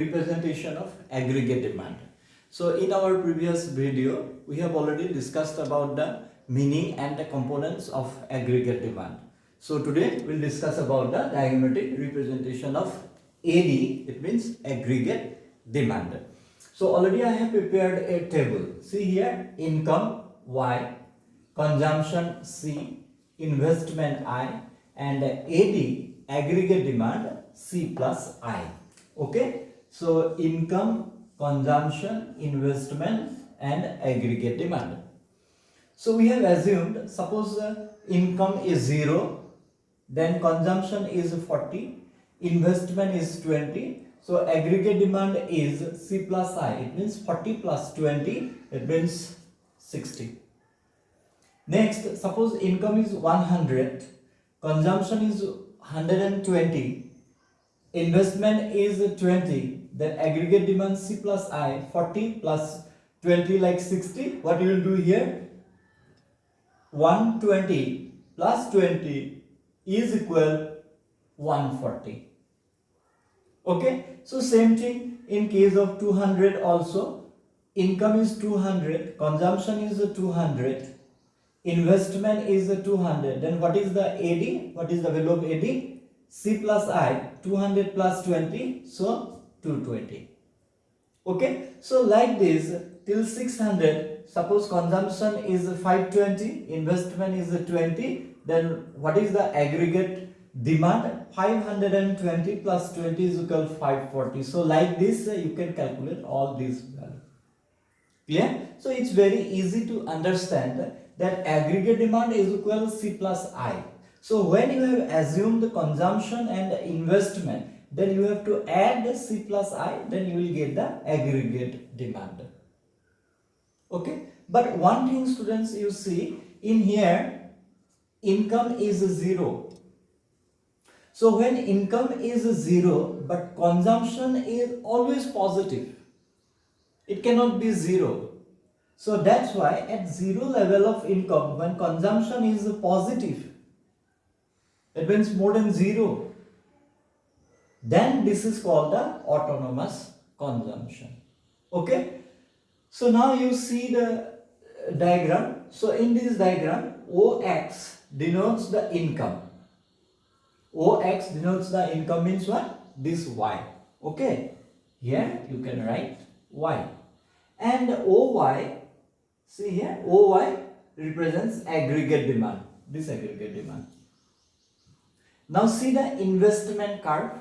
representation of aggregate demand. So in our previous video, we have already discussed about the meaning and the components of aggregate demand. So today we'll discuss about the diagrammatic representation of AD, it means aggregate demand. So already I have prepared a table. See here, income Y, consumption C, investment I, and AD, aggregate demand C plus I. Okay, so income, consumption, investment, and aggregate demand. So we have assumed, suppose income is 0, then consumption is 40, investment is 20. So aggregate demand is C plus I. It means 40 plus 20, it means 60. Next, suppose income is 100, consumption is 120, investment is 20, then aggregate demand C plus I, 40 plus 20 like 60. What you will do here? 120 plus 20 is equal 140. Okay, so same thing in case of 200 also. Income is 200, consumption is 200, investment is 200. Then what is the AD? What is the value of AD? C plus I, 200 plus 20, so 220. Okay, so like this till 600, suppose consumption is 520, investment is 20, then what is the aggregate demand? 520 plus 20 is equal 540. So like this you can calculate all these values. Clear? So it's very easy to understand that aggregate demand is equal C plus I. So when you have assumed the consumption and the investment, then you have to add the C plus I, then you will get the aggregate demand. Okay, but one thing students, you see in here income is 0. So when income is 0 but consumption is always positive, it cannot be 0. So that's why at 0 level of income, when consumption is positive, it means more than 0, then this is called the autonomous consumption. Okay, so now you see the diagram. So in this diagram, OX denotes the income. OX denotes the income means what? This Y. Okay, here you can write Y. And OY, see here, OY represents aggregate demand, this aggregate demand. Now see the investment curve.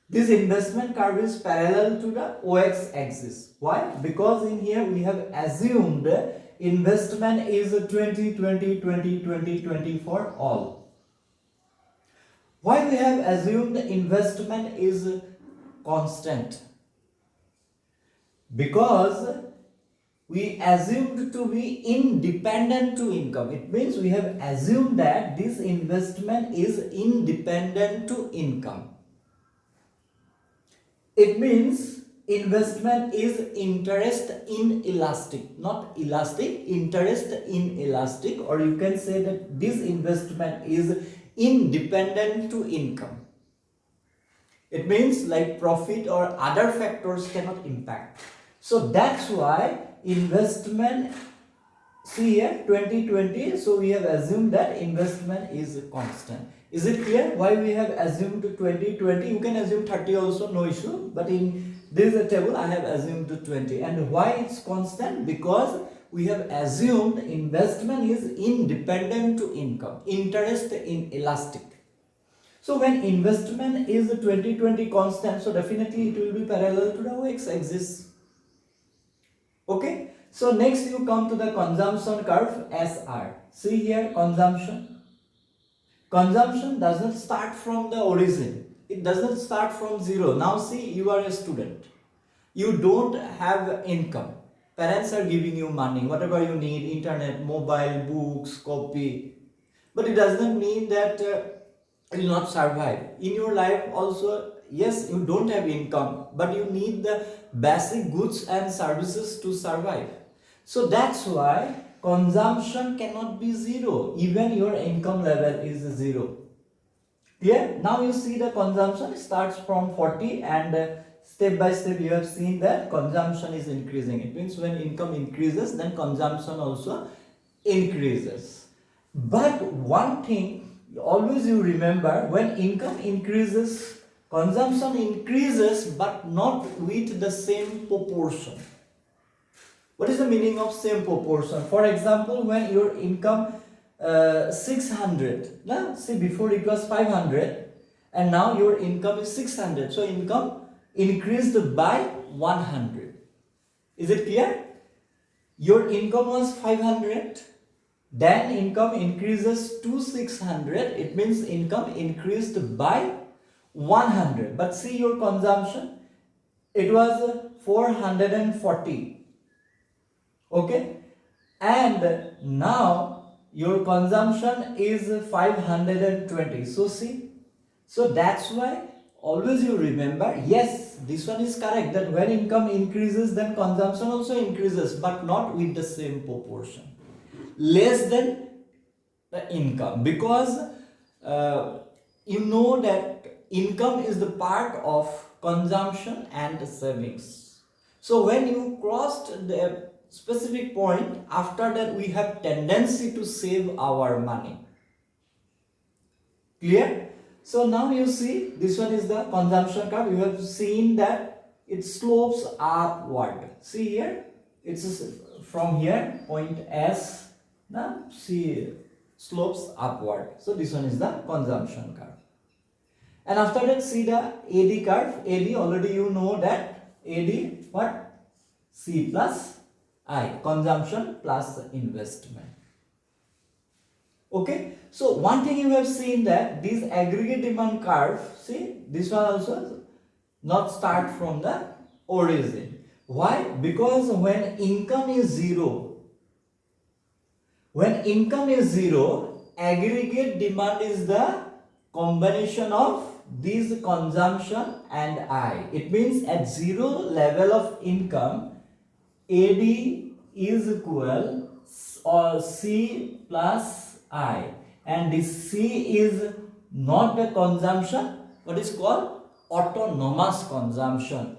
This investment curve is parallel to the OX axis. Why? Because in here we have assumed investment is 20, 20, 20, 20, 20 for all. Why we have assumed investment is constant? Because we assumed to be independent to income. It means we have assumed that this investment is independent to income. It means investment is interest inelastic, not elastic, interest inelastic, or you can say that this investment is independent to income. It means like profit or other factors cannot impact. So that's why investment, see here 2020, so we have assumed that investment is constant. Is it clear why we have assumed 2020? You can assume 30 also, no issue, but in this table I have assumed 20. And why it's constant? Because we have assumed investment is independent to income, interest inelastic. So when investment is 2020 constant, so definitely it will be parallel to the OX axis. Okay, so next you come to the consumption curve SR. See here, consumption. Consumption does not start from the origin. It does not start from 0. Now see, you are a student. You don't have income. Parents are giving you money, whatever you need, internet, mobile, books, copy. But it does not mean that you will not survive. In your life also, yes, you don't have income, but you need the basic goods and services to survive. So that's why consumption cannot be 0, even your income level is 0. Clear? Now you see the consumption starts from 40 and step by step you have seen that consumption is increasing. It means when income increases, then consumption also increases. But one thing always you remember, when income increases, consumption increases, but not with the same proportion. What is the meaning of same proportion? For example, when your income 600, now see, before it was 500 and now your income is 600, so income increased by 100. Is it clear? Your income was 500, then income increases to 600, it means income increased by 100. But see your consumption, it was 440. Okay, and now your consumption is 520. So see, so that's why always you remember, yes, this one is correct, that when income increases, then consumption also increases, but not with the same proportion, less than the income, because you know that income is the part of consumption and savings. So when you crossed the specific point, after that we have tendency to save our money. Clear? So now you see, this one is the consumption curve. You have seen that it slopes upward. See here, it's from here, point S, now see, slopes upward. So this one is the consumption curve. And after that, see the AD curve. AD, already you know that AD, what? C plus I, consumption plus investment. Okay, so one thing you have seen that this aggregate demand curve, see, this one also not start from the origin. Why? Because when income is zero, aggregate demand is the combination of this consumption and I. It means at zero level of income, AD is equal or C plus I, and this C is not the consumption, what is called autonomous consumption.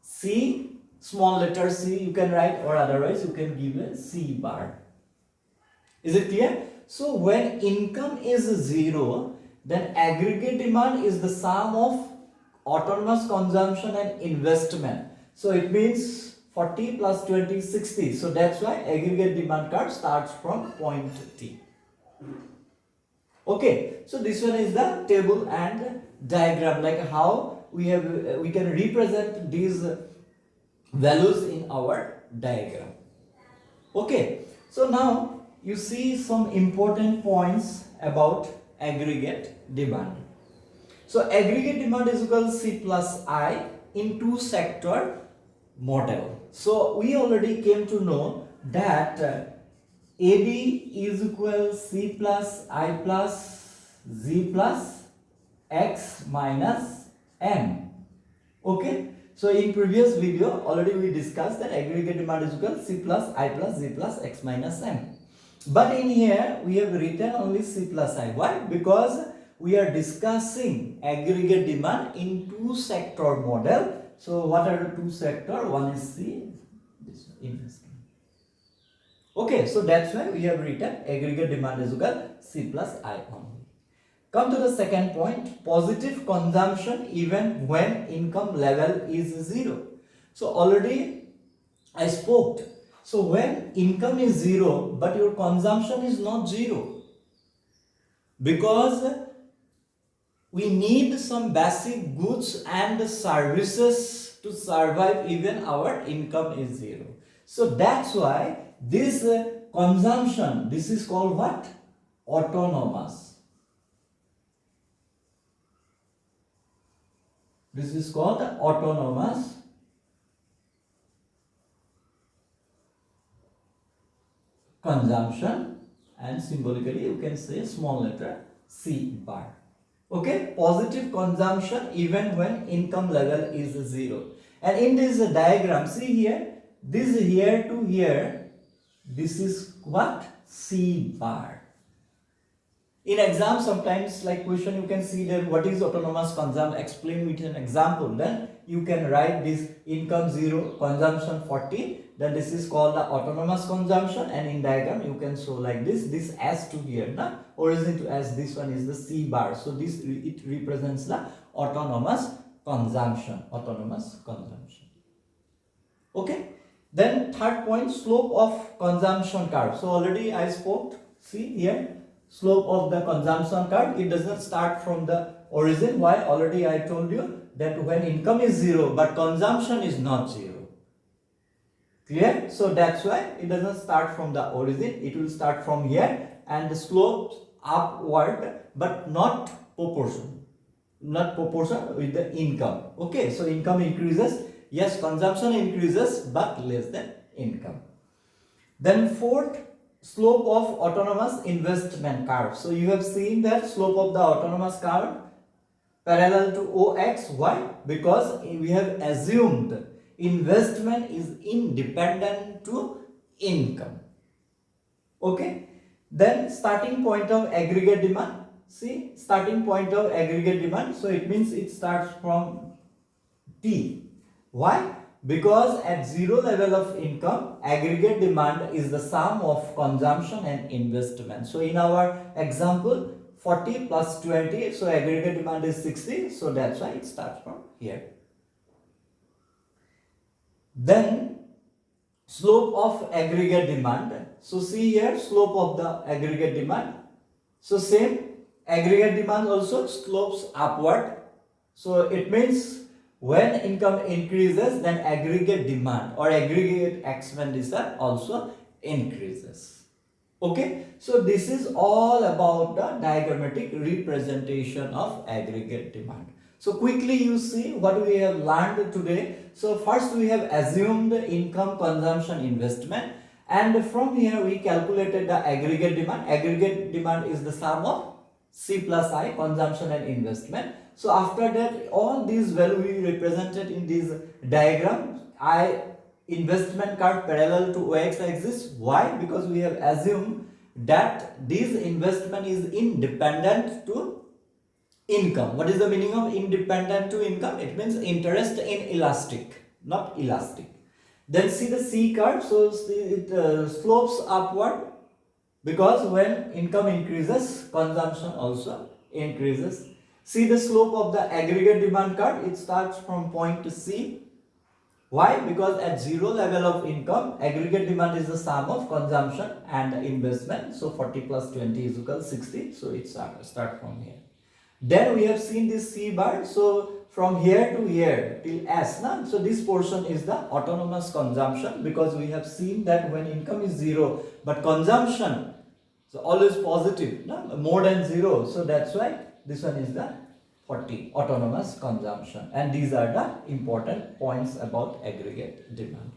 C, small letter C you can write, or otherwise you can give a C bar. Is it clear? So when income is zero, then aggregate demand is the sum of autonomous consumption and investment. So it means 40 plus 20, 60. So that's why aggregate demand curve starts from point T. Okay, so this one is the table and diagram, like how we can represent these values in our diagram. Okay, so now you see some important points about aggregate demand. So aggregate demand is equal to C plus I in two sector model. So we already came to know that AD is equal C plus I plus Z plus X minus M. Okay, so in previous video already we discussed that aggregate demand is equal C plus I plus Z plus X minus M. But in here we have written only C plus I. Why? Because we are discussing aggregate demand in two sector model. So what are the two sector? One is C, this one, investment. Okay, so that's why we have written aggregate demand is equal C plus I only. Come to the second point, positive consumption even when income level is zero. So already I spoke. So when income is zero but your consumption is not zero, because we need some basic goods and services to survive even our income is zero. So that's why this consumption, this is called what? Autonomous. This is called autonomous consumption, and symbolically you can say small letter C bar. Okay, positive consumption even when income level is zero. And in this diagram, see here, this here to here, this is what? C bar. In exam, sometimes like question you can see that what is autonomous consumption, explain with an example. Then you can write this income 0, consumption 40. Then this is called the autonomous consumption, and in diagram you can show like this S2 here, na? Origin to S, this one is the C bar. So this it represents the autonomous consumption. Okay. Then third point, slope of consumption curve. So already I spoke. See here, slope of the consumption curve. It doesn't start from the origin. Why? Already I told you that when income is 0 but consumption is not 0. Clear? So that's why it doesn't start from the origin. It will start from here and the slope upward, but not proportion with the income. Okay, so income increases. Yes, consumption increases but less than income. Then fourth, slope of autonomous investment curve. So you have seen that slope of the autonomous curve parallel to OX. Why? Because we have assumed investment is independent to income. Okay. Then starting point of aggregate demand. See, starting point of aggregate demand. So it means it starts from T. Why? Because at 0 level of income, aggregate demand is the sum of consumption and investment. So in our example, 40 plus 20, so aggregate demand is 60. So that's why it starts from here. Then slope of aggregate demand. So see here, slope of the aggregate demand. So same, aggregate demand also slopes upward. So it means when income increases, then aggregate demand or aggregate expenditure also increases. Okay, so this is all about the diagrammatic representation of aggregate demand. So quickly you see what we have learned today. So first we have assumed income, consumption, investment, and from here we calculated the aggregate demand. Aggregate demand is the sum of C plus I, consumption and investment. So after that, all these value we represented in this diagram. Investment curve parallel to OX axis. Why? Because we have assumed that this investment is independent to income. What is the meaning of independent to income? It means interest inelastic, not elastic. Then see the C curve. So it slopes upward, because when income increases, consumption also increases. See the slope of the aggregate demand curve. It starts from point to C. Why? Because at 0 level of income, aggregate demand is the sum of consumption and investment. So 40 plus 20 is equal to 60. So it start from here. Then we have seen this C bar. So from here to here till S. Na? So this portion is the autonomous consumption, because we have seen that when income is 0 but consumption is always positive, na? More than 0. So that's why this one is the 40, autonomous consumption. And these are the important points about aggregate demand.